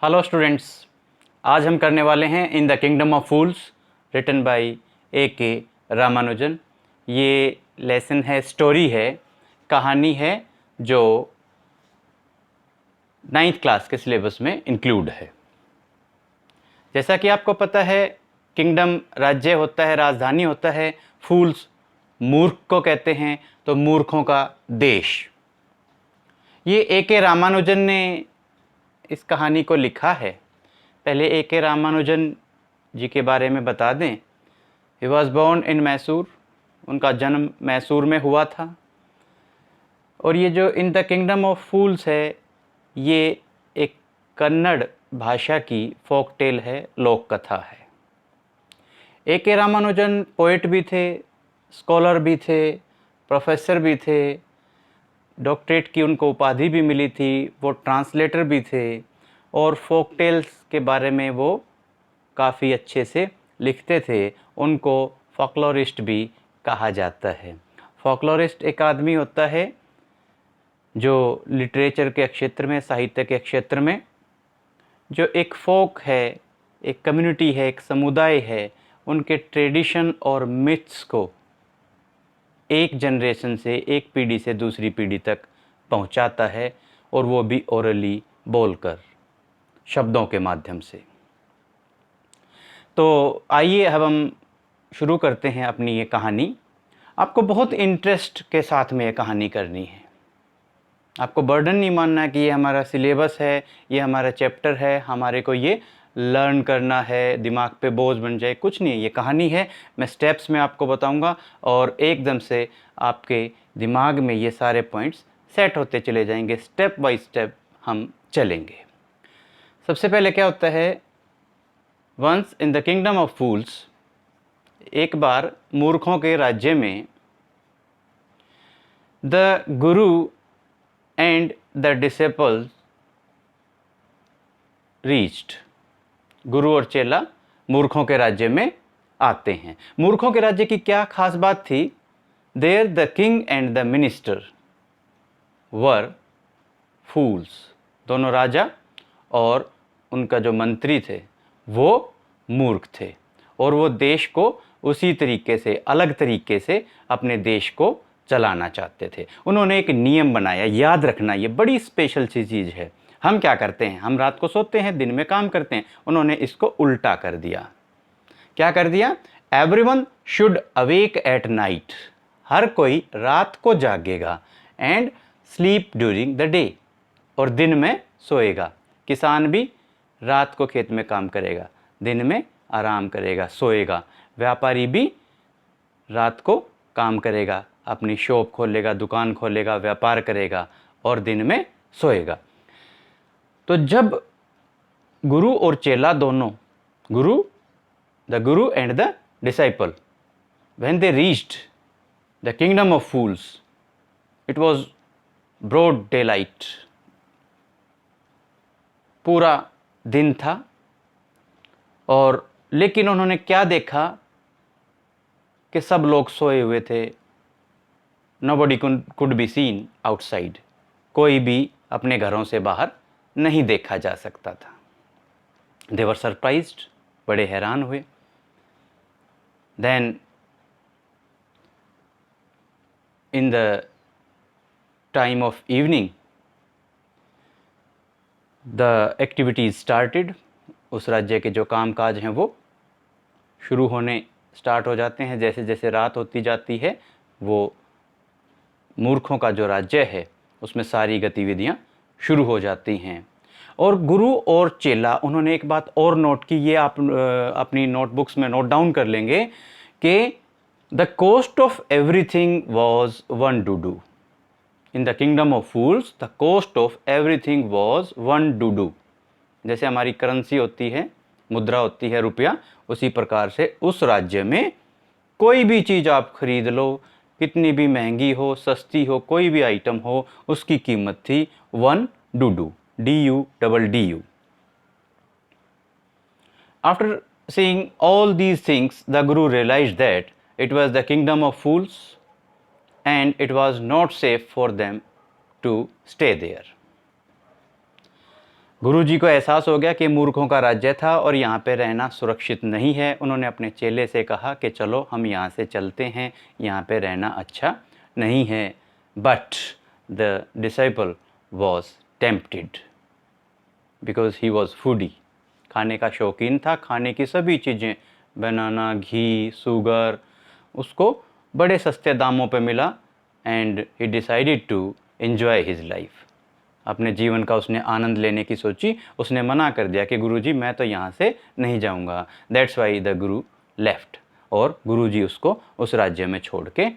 Hello students, आज हम करने वाले हैं in the kingdom of fools written by A.K. Ramanujan. ये लेसन है, स्टोरी है, कहानी है जो 9th क्लास के सिलेबस में इंक्लूड है। जैसा कि आपको पता है, किंगडम राज्य होता है, राजधानी होता है। फूल्स मूर्ख को कहते हैं, तो मूर्खों का देश। ये A.K. रामानुजन ने इस कहानी को लिखा है। पहले A.K. रामानुजन जी के बारे में बता दें। He was born in Mysore, उनका जन्म मैसूर में हुआ था। और ये जो in the kingdom of fools है, ये एक कन्नड़ भाषा की फोक टेल है, लोक कथा है। A.K. रामानुजन पोइट भी थे, स्कॉलर भी थे, प्रोफेसर भी थे, डॉक्टरेट की उनको उपाधि भी मिली थी, वो ट्रांसलेटर भी थे और फोक टेल्स के बारे में वो काफ़ी अच्छे से लिखते थे। उनको फोकलोरिस्ट भी कहा जाता है। फोकलोरिस्ट एक आदमी होता है जो लिटरेचर के क्षेत्र में, साहित्य के क्षेत्र में, जो एक फोक है, एक कम्युनिटी है, एक समुदाय है, उनके ट्रेडिशन और मिथ्स को एक जनरेशन से, एक पीढ़ी से दूसरी पीढ़ी तक पहुंचाता है, और वो भी ओरली बोलकर, शब्दों के माध्यम से। तो आइए अब हम शुरू करते हैं अपनी ये कहानी। आपको बहुत इंटरेस्ट के साथ में ये कहानी करनी है। आपको बर्डन नहीं मानना कि ये हमारा सिलेबस है, ये हमारा चैप्टर है, हमारे को ये लर्न करना है, दिमाग पे बोझ बन जाए, कुछ नहीं है। ये कहानी है, मैं स्टेप्स में आपको बताऊंगा और एकदम से आपके दिमाग में ये सारे पॉइंट्स सेट होते चले जाएंगे। स्टेप बाय स्टेप हम चलेंगे। सबसे पहले क्या होता है, once in the kingdom of fools, एक बार मूर्खों के राज्य में, the guru and the डिसेपल्स reached. गुरु और चेला मूर्खों के राज्य में आते हैं। मूर्खों के राज्य की क्या खास बात थी? There the king and the minister were fools. दोनों राजा और उनका जो मंत्री थे वो मूर्ख थे, और वो देश को उसी तरीके से, अलग तरीके से अपने देश को चलाना चाहते थे। उन्होंने एक नियम बनाया, याद रखना, ये बड़ी स्पेशल सी चीज़ है। हम क्या करते हैं, हम रात को सोते हैं, दिन में काम करते हैं। उन्होंने इसको उल्टा कर दिया। क्या कर दिया? Everyone should awake at night. हर कोई रात को जागेगा, and sleep during the day, और दिन में सोएगा। किसान भी रात को खेत में काम करेगा, दिन में आराम करेगा, सोएगा। व्यापारी भी रात को काम करेगा, अपनी शॉप खोलेगा, दुकान खोलेगा, व्यापार करेगा, और दिन में सोएगा। तो जब गुरु और चेला दोनों, the guru and the disciple, when they reached the kingdom of fools, it was broad day light. पूरा दिन था, और लेकिन उन्होंने क्या देखा कि सब लोग सोए हुए थे। Nobody could be seen outside. कोई भी अपने घरों से बाहर नहीं देखा जा सकता था। दे वर सरप्राइज्ड, बड़े हैरान हुए। Then in the time of evening the activities started. उस राज्य के जो काम काज हैं वो शुरू होने स्टार्ट हो जाते हैं। जैसे जैसे रात होती जाती है, वो मूर्खों का जो राज्य है उसमें सारी गतिविधियां शुरू हो जाती हैं। और गुरु और चेला, उन्होंने एक बात और नोट की, ये आप अपनी नोटबुक्स में नोट डाउन कर लेंगे कि the cost of everything was one duddu. In the kingdom of fools the cost of everything was one duddu. जैसे हमारी करेंसी होती है, मुद्रा होती है रुपया, उसी प्रकार से उस राज्य में कोई भी चीज़ आप खरीद लो, कितनी भी महंगी हो, सस्ती हो, कोई भी आइटम हो, उसकी कीमत थी one Dudu, DUDDU। After seeing all these things, the Guru realized that it was the kingdom of fools and it was not safe for them to stay there. गुरुजी को एहसास हो गया कि मूर्खों का राज्य था और यहाँ पे रहना सुरक्षित नहीं है। उन्होंने अपने चेले से कहा कि चलो हम यहाँ से चलते हैं, यहाँ पे रहना अच्छा नहीं है। But the disciple was tempted because he was foodie, खाने का शौकीन था, खाने की सभी चीज़ें, बनाना, घी, शुगर, उसको बड़े सस्ते दामों पे मिला and he decided to enjoy his life. अपने जीवन का उसने आनंद लेने की सोची। उसने मना कर दिया कि गुरुजी मैं तो यहाँ से नहीं जाऊँगा। That's why the Guru left, और गुरुजी उसको उस राज्य में छोड़ के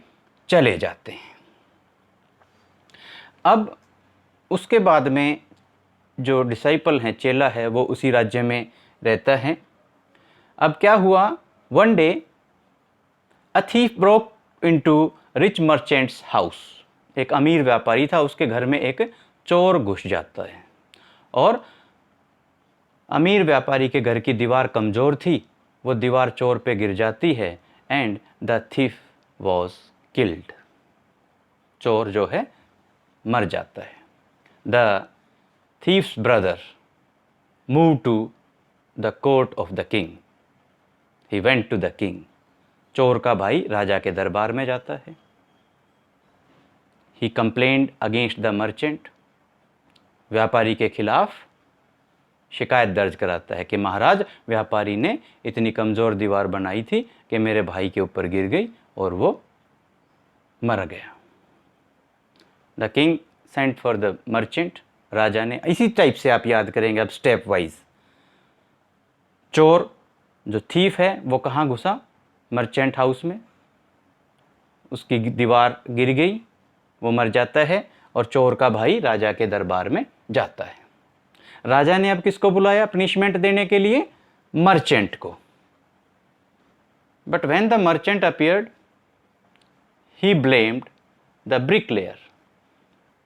चले जाते हैं। अब उसके बाद में जो डिसाइपल हैं, चेला है, वो उसी राज्य में रहता है। अब क्या हुआ, one day a thief broke into rich merchants house. एक अमीर व्यापारी था, उसके घर में एक चोर घुस जाता है और अमीर व्यापारी के घर की दीवार कमज़ोर थी, वो दीवार चोर पे गिर जाती है and the thief was killed. चोर जो है मर जाता है। The thief's brother move to the court of the king. He went to the king. चोर का भाई राजा के दरबार में जाता है। He complained against the merchant. व्यापारी के खिलाफ शिकायत दर्ज कराता है कि महाराज, व्यापारी ने इतनी कमज़ोर दीवार बनाई थी कि मेरे भाई के ऊपर गिर गई और वो मर गया। The king sent for the merchant. राजा ने, इसी टाइप से आप याद करेंगे अब स्टेप वाइज। चोर जो थीफ है वो कहाँ घुसा, मर्चेंट हाउस में, उसकी दीवार गिर गई, वो मर जाता है और चोर का भाई राजा के दरबार में जाता है। राजा ने अब किसको बुलाया पनिशमेंट देने के लिए, मर्चेंट को। But when the merchant appeared he blamed the bricklayer.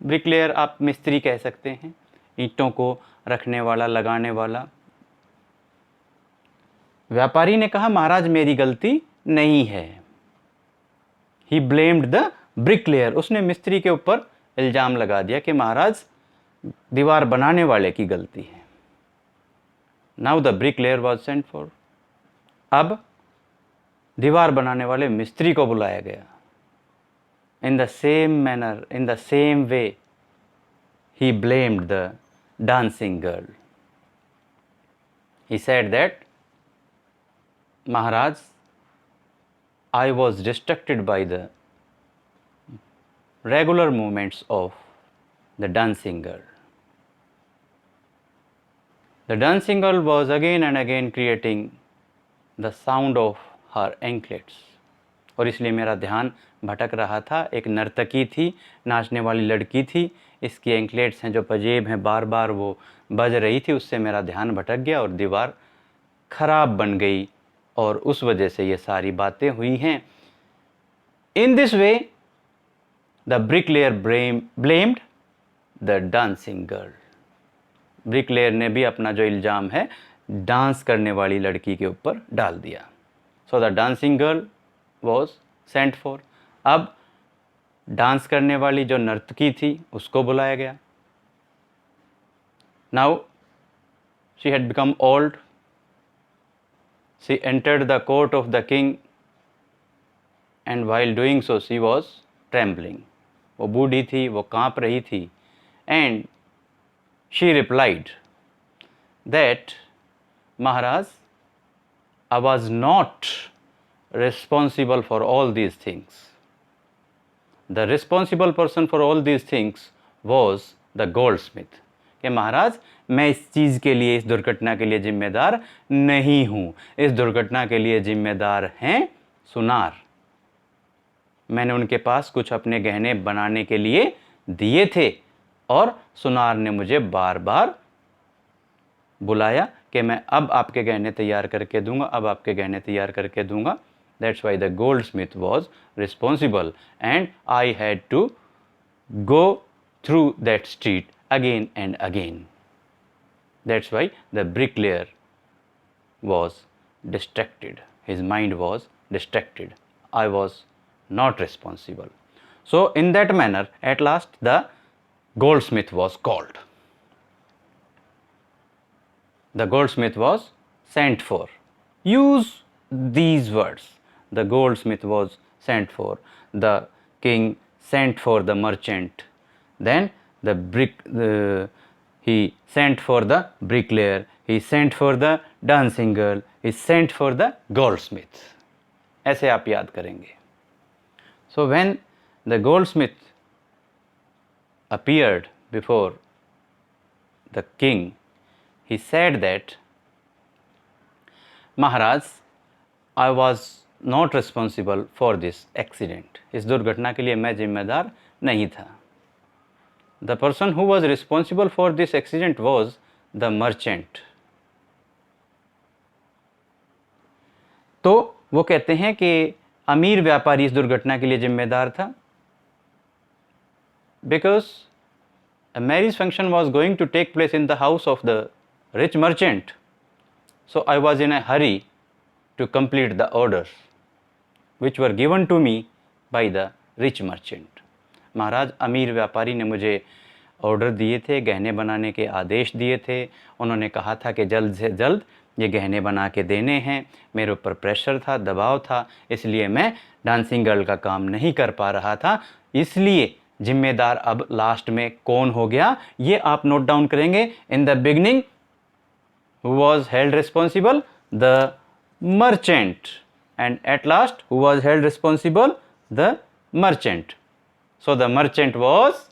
Bricklayer आप मिस्त्री कह सकते हैं, ईंटों को रखने वाला, लगाने वाला। व्यापारी ने कहा महाराज मेरी गलती नहीं है। ही ब्लेम्ड द ब्रिकलेयर। उसने मिस्त्री के ऊपर इल्ज़ाम लगा दिया कि महाराज दीवार बनाने वाले की गलती है। Now the bricklayer was sent for. अब दीवार बनाने वाले मिस्त्री को बुलाया गया। In the same manner, in the same way he blamed the dancing girl. He said that, Maharaj, I was distracted by the regular movements of the dancing girl. The dancing girl was again and again creating the sound of her anklets. और इसलिए मेरा ध्यान भटक रहा था। एक नर्तकी थी, नाचने वाली लड़की थी, इसकी एंकलेट्स हैं जो पजेब हैं, बार बार वो बज रही थी, उससे मेरा ध्यान भटक गया और दीवार खराब बन गई और उस वजह से ये सारी बातें हुई हैं। In this way the bricklayer blamed the dancing girl. Bricklayer ने भी अपना जो इल्ज़ाम है डांस करने वाली लड़की के ऊपर डाल दिया। So the dancing girl was sent for. अब डांस करने वाली जो नर्तकी थी उसको बुलाया गया। Now she had become old. She entered the court of the king and while doing so she was trembling. वो बूढ़ी थी, वो काँप रही थी। And she replied that Maharaj, I was not responsible for all these things. The responsible person for all these things was the goldsmith. कि महाराज मैं इस चीज़ के लिए, इस दुर्घटना के लिए जिम्मेदार नहीं हूँ। इस दुर्घटना के लिए जिम्मेदार हैं सुनार। मैंने उनके पास कुछ अपने गहने बनाने के लिए दिए थे और सुनार ने मुझे बार बार बुलाया कि मैं अब आपके गहने तैयार करके दूंगा, अब आपके गहने तैयार करके दूंगा। That's why the goldsmith was responsible and I had to go through that street again and again. That's why the bricklayer was distracted. His mind was distracted. I was not responsible. So in that manner, at last the goldsmith was called. The goldsmith was sent for. Use these words. The goldsmith was sent for. The king sent for the merchant. Then he sent for the bricklayer. He sent for the dancing girl. He sent for the goldsmith. ऐसे आप याद करेंगे. So when the goldsmith appeared before the king, he said that, Maharaj, I was not responsible for this accident. इस दुर्घटना के लिए मैं जिम्मेदार नहीं था. The person who was responsible for this accident was the merchant. तो वो कहते हैं कि अमीर व्यापारी इस दुर्घटना के लिए जिम्मेदार था. Because a marriage function was going to take place in the house of the rich merchant, so I was in a hurry to complete the orders which were given to me by the rich merchant. महाराज, अमीर व्यापारी ने मुझे order दिए थे, गहने बनाने के आदेश दिए थे. उन्होंने कहा था कि जल्द से जल्द ये गहने बना के देने हैं. मेरे ऊपर प्रेशर था, दबाव था, इसलिए मैं डांसिंग गर्ल का काम नहीं कर पा रहा था. इसलिए जिम्मेदार अब लास्ट में कौन हो गया, ये आप नोट डाउन करेंगे. In the beginning who was held responsible? The merchant. And at last, who was held responsible? The merchant. So the merchant was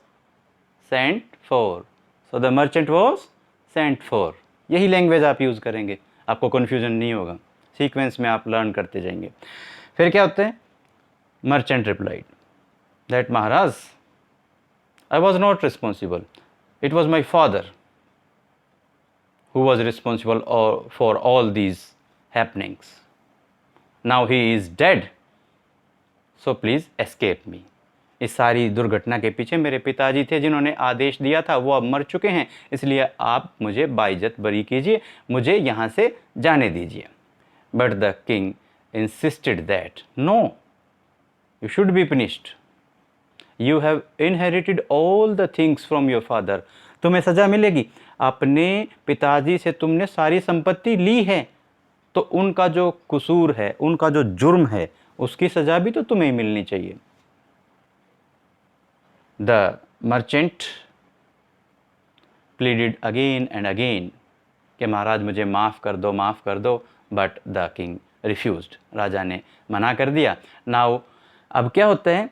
sent for. So the merchant was sent for. यही language आप use करेंगे, आपको confusion नहीं होगा. Sequence में आप learn करते जाएंगे. फिर क्या होते हैं? Merchant replied that, Maharaj, I was not responsible. It was my father who was responsible for all these happenings. Now he is dead, so please escape me. इस सारी दुर्घटना के पीछे मेरे पिताजी थे जिन्होंने आदेश दिया था, वो अब मर चुके हैं, इसलिए आप मुझे बाइज्जत बरी कीजिए, मुझे यहाँ से जाने दीजिए. But the king insisted that, no, you should be punished. You have inherited all the things from your father. तुम्हें सज़ा मिलेगी. अपने पिताजी से तुमने सारी संपत्ति ली है, तो उनका जो कसूर है, उनका जो जुर्म है, उसकी सज़ा भी तो तुम्हें मिलनी चाहिए. The merchant pleaded again and again कि महाराज मुझे माफ़ कर दो, माफ़ कर दो. But the king refused. राजा ने मना कर दिया. Now अब क्या होता है?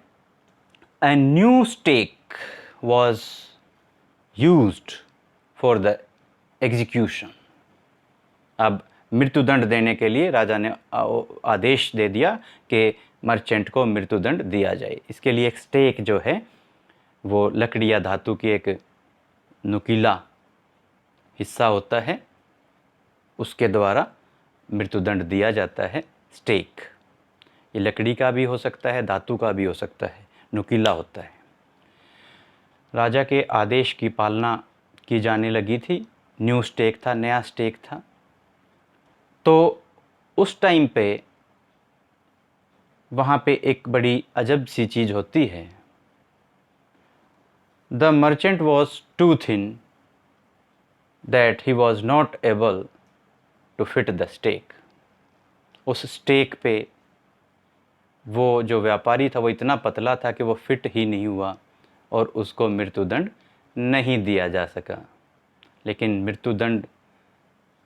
A new stake was used for the execution. अब मृत्युदंड देने के लिए राजा ने आदेश दे दिया कि मर्चेंट को मृत्युदंड दिया जाए. इसके लिए एक स्टेक जो है वो लकड़ी या धातु की एक नुकीला हिस्सा होता है, उसके द्वारा मृत्युदंड दिया जाता है. स्टेक ये लकड़ी का भी हो सकता है, धातु का भी हो सकता है, नुकीला होता है. राजा के आदेश की पालना की जाने लगी थी. न्यू स्टेक था, नया स्टेक था. तो उस टाइम पे वहाँ पे एक बड़ी अजब सी चीज़ होती है. The merchant was too thin that he was not able to fit the stake. उस स्टेक पे वो जो व्यापारी था वो इतना पतला था कि वो फिट ही नहीं हुआ और उसको मृत्युदंड नहीं दिया जा सका. लेकिन मृत्युदंड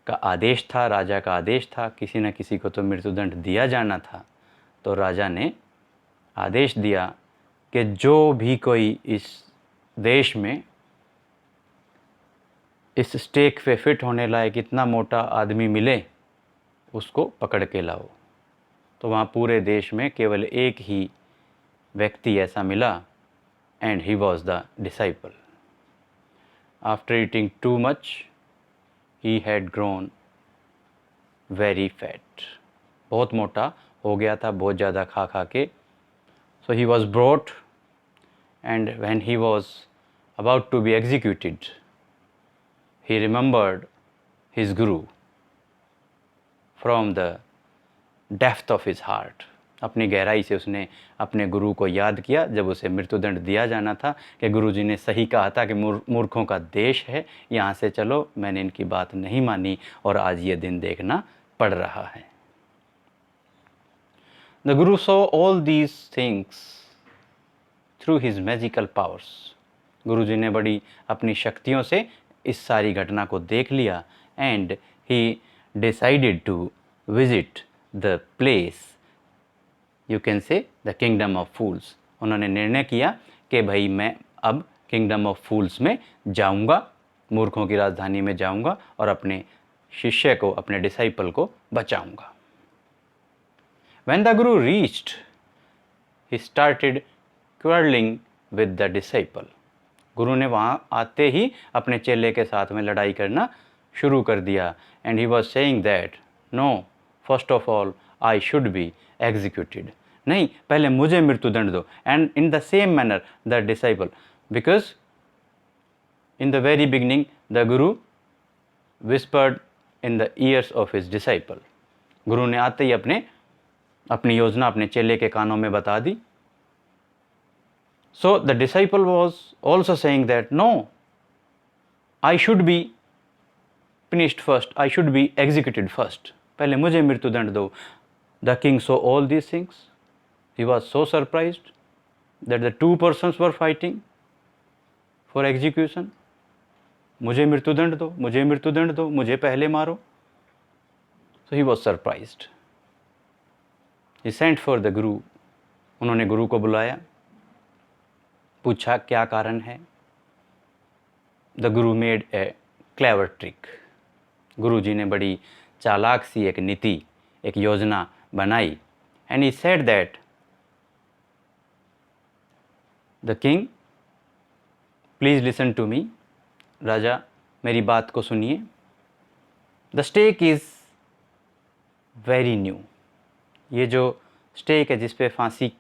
का आदेश था, राजा का आदेश था, किसी न किसी को तो मृत्युदंड दिया जाना था. तो राजा ने आदेश दिया कि जो भी कोई इस देश में इस स्टेक पे फिट होने लायक इतना मोटा आदमी मिले, उसको पकड़ के लाओ. तो वहाँ पूरे देश में केवल एक ही व्यक्ति ऐसा मिला, and he was the disciple. After eating too much he had grown very fat. बहुत मोटा हो गया था, बहुत ज़्यादा खा खा के. So he was brought, and when he was about to be executed, he remembered his guru from the depth of his heart. अपनी गहराई से उसने अपने गुरु को याद किया जब उसे मृत्युदंड दिया जाना था कि गुरुजी ने सही कहा था कि मूर्खों का देश है, यहाँ से चलो। मैंने इनकी बात नहीं मानी और आज ये दिन देखना पड़ रहा है। The guru saw all these things through his magical powers. Guruji ने बड़ी अपनी शक्तियों से इस सारी घटना को देख लिया and he decided to visit the place, you can say the kingdom of fools. उन्होंने निर्णय किया कि भाई मैं अब किंगडम ऑफ फूल्स में जाऊंगा, मूर्खों की राजधानी में जाऊंगा और अपने शिष्य को, अपने डिसाइपल को बचाऊंगा। When the Guru reached, he started quarreling with the disciple. गुरु ने वहाँ आते ही अपने चेले के साथ में लड़ाई करना शुरू कर दिया। And he was saying that, no, first of all, I should be executed. नहीं, पहले मुझे मृत्युदंड दो। And in the same manner, the disciple, because in the very beginning, the Guru whispered in the ears of his disciple. गुरु ने आते ही अपनी योजना अपने चेले के कानों में बता दी। So the disciple was also saying that, no, I should be punished first, I should be executed first. पहले मुझे मृत्युदंड दो। The king saw all these things. He was so surprised that the two persons were fighting for execution. मुझे मृत्युदंड दो, मुझे मृत्युदंड दो, मुझे पहले मारो। So he was surprised. He sent for the Guru. उन्होंने गुरु को बुलाया, पूछा क्या कारण है। The Guru made a clever trick. गुरु जी ने बड़ी चालाक सी एक नीति, एक योजना बनाई। And he said that, the king, please listen to me. राजा मेरी बात को सुनिए। The stake is very new. ये जो स्टेक है, जिस पे फांसी,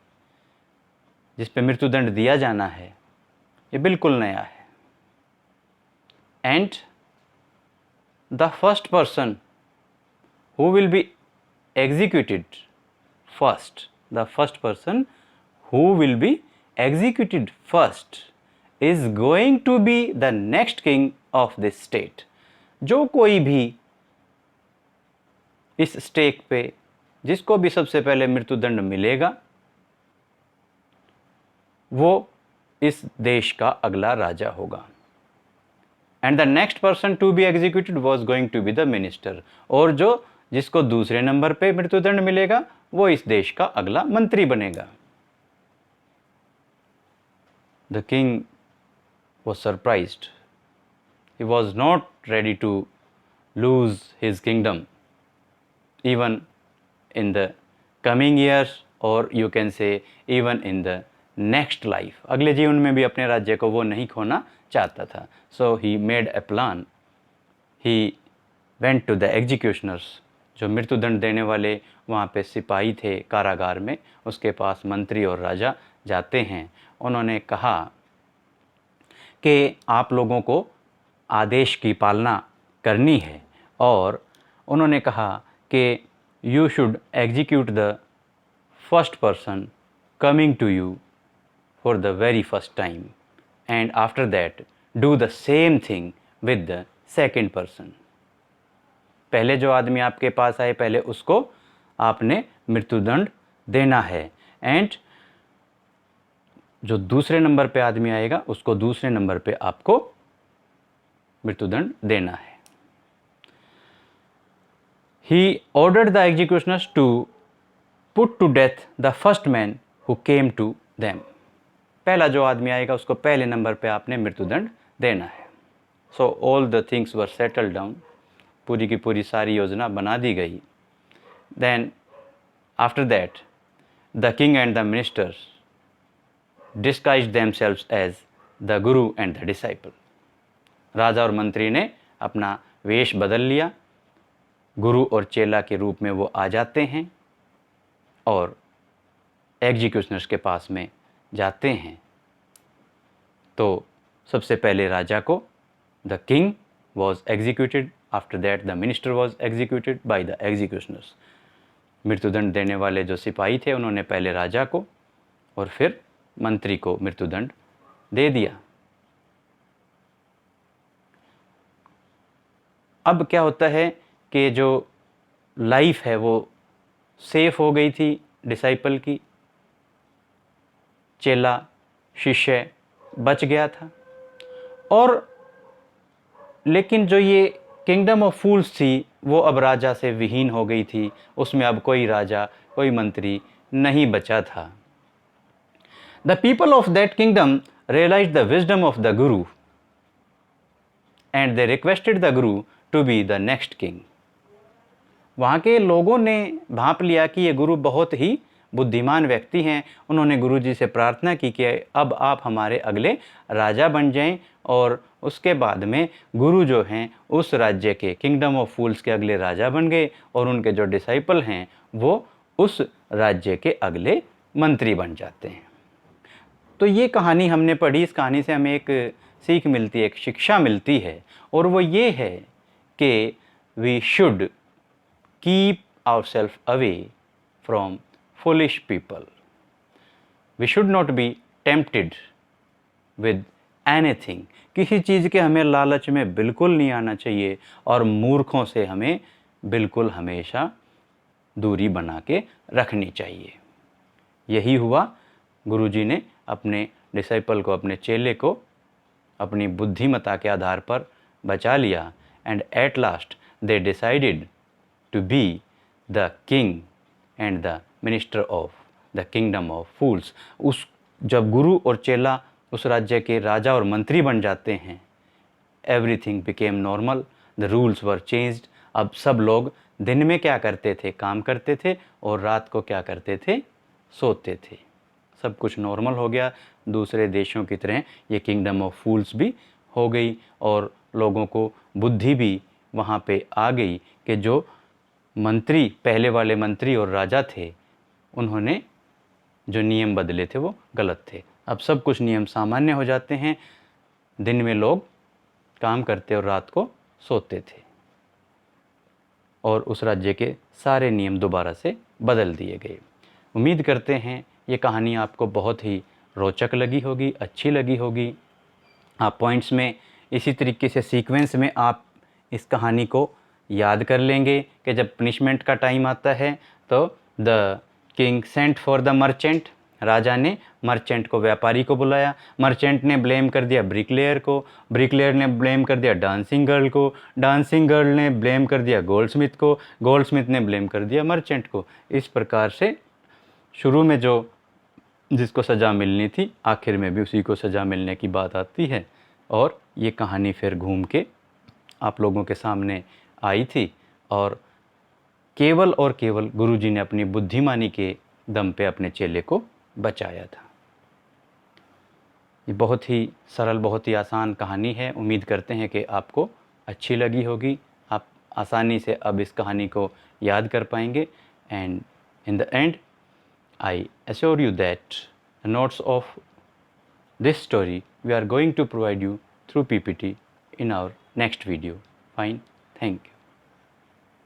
जिस पे मृत्युदंड दिया जाना है, ये बिल्कुल नया है। And the first person who will be executed first, the first person who will be executed first is going to be the next king of this state. जो कोई भी इस स्टेक पे, जिसको भी सबसे पहले मृत्युदंड मिलेगा, वो इस देश का अगला राजा होगा। And the next person to be executed was going to be the minister. और जिसको दूसरे नंबर पे मृत्युदंड मिलेगा, वो इस देश का अगला मंत्री बनेगा। The king was surprised. He was not ready to lose his kingdom even in the coming years, or you can say even in the next life. अगले जीवन में भी अपने राज्य को वो नहीं खोना चाहता था। So he made a plan. He went to the executioners. जो मृत्युदंड देने वाले वहाँ पे सिपाही थे कारागार में, उसके पास मंत्री और राजा जाते हैं। उन्होंने कहा कि आप लोगों को आदेश की पालना करनी है, और उन्होंने कहा कि you should execute the first person coming to you for the very first time, and after that do the same thing with the second person. पहले जो आदमी आपके पास आए, पहले उसको आपने मृत्युदंड देना है, एंड जो दूसरे नंबर पे आदमी आएगा, उसको दूसरे नंबर पे आपको मृत्युदंड देना है। He ordered the executioners to put to death the first man who came to them. पहला जो आदमी आएगा, उसको पहले नंबर पे आपने मृत्युदंड देना है। So all the things were settled down. पूरी की पूरी सारी योजना बना दी गई। Then after that, the king and the ministers disguised themselves as the guru and the disciple. राजा और मंत्री ने अपना वेश बदल लिया, गुरु और चेला के रूप में वो आ जाते हैं और एग्जीक्यूशनर्स के पास में जाते हैं। तो सबसे पहले राजा को the king was executed, after that the minister was executed by the executioners. मृत्युदंड देने वाले जो सिपाही थे उन्होंने पहले राजा को और फिर मंत्री को मृत्युदंड दे दिया। अब क्या होता है कि जो लाइफ है वो सेफ हो गई थी डिसाइपल की, चेला शिष्य बच गया था। और लेकिन जो ये किंगडम ऑफ फूल्स थी वो अब राजा से विहीन हो गई थी, उसमें अब कोई राजा कोई मंत्री नहीं बचा था। The people of that kingdom realise the wisdom of the guru and they requested the guru to be the next king. वहाँ के लोगों ने भांप लिया कि ये गुरु बहुत ही बुद्धिमान व्यक्ति हैं। उन्होंने गुरु जी से प्रार्थना की कि अब आप हमारे अगले राजा बन जाएं, और उसके बाद में गुरु जो हैं उस राज्य के किंगडम ऑफ फूल्स के अगले राजा बन गए, और उनके जो डिसाइपल हैं वो उस राज्य के अगले मंत्री बन जाते हैं। तो ये कहानी हमने पढ़ी, इस कहानी से हमें एक सीख मिलती है, एक शिक्षा मिलती है, और वो ये है कि we should keep ourselves away from foolish people. We should not be tempted with anything. किसी चीज़ के हमें लालच में बिल्कुल नहीं आना चाहिए, और मूर्खों से हमें बिल्कुल हमेशा दूरी बना के रखनी चाहिए। यही हुआ, गुरुजी ने अपने डिसाइपल को, अपने चेले को अपनी बुद्धिमत्ता के आधार पर बचा लिया, and at last they decided to be the king and the minister of the kingdom of fools. उस जब गुरु और चेला उस राज्य के राजा और मंत्री बन जाते हैं, everything became normal, the rules were changed. अब सब लोग दिन में क्या करते थे, काम करते थे, और रात को क्या करते थे, सोते थे। सब कुछ नॉर्मल हो गया। दूसरे देशों की तरह ये किंगडम ऑफ फूल्स भी हो गई, और लोगों को बुद्धि भी वहाँ पे आ गई कि जो मंत्री, पहले वाले मंत्री और राजा थे, उन्होंने जो नियम बदले थे वो गलत थे। अब सब कुछ नियम सामान्य हो जाते हैं, दिन में लोग काम करते और रात को सोते थे, और उस राज्य के सारे नियम दोबारा से बदल दिए गए। उम्मीद करते हैं ये कहानी आपको बहुत ही रोचक लगी होगी, अच्छी लगी होगी। आप पॉइंट्स में इसी तरीके से सीक्वेंस में आप इस कहानी को याद कर लेंगे कि जब पनिशमेंट का टाइम आता है तो the king sent for the merchant, राजा ने मर्चेंट को, व्यापारी को बुलाया। मर्चेंट ने ब्लेम कर दिया ब्रिकलेयर को, ब्रिकलेयर ने ब्लेम कर दिया डांसिंग गर्ल को, डांसिंग गर्ल ने ब्लेम कर दिया गोल्डस्मिथ को, गोल्डस्मिथ ने ब्लेम कर दिया मर्चेंट को। इस प्रकार से शुरू में जो जिसको सज़ा मिलनी थी, आखिर में भी उसी को सज़ा मिलने की बात आती है, और ये कहानी फिर घूम के आप लोगों के सामने आई थी, और केवल और केवल गुरुजी ने अपनी बुद्धिमानी के दम पे अपने चेले को बचाया था। ये बहुत ही सरल, बहुत ही आसान कहानी है। उम्मीद करते हैं कि आपको अच्छी लगी होगी, आप आसानी से अब इस कहानी को याद कर पाएंगे। And in the and I assure you that the notes of this story we are going to provide you through PPT in our next video. Fine. Thank you.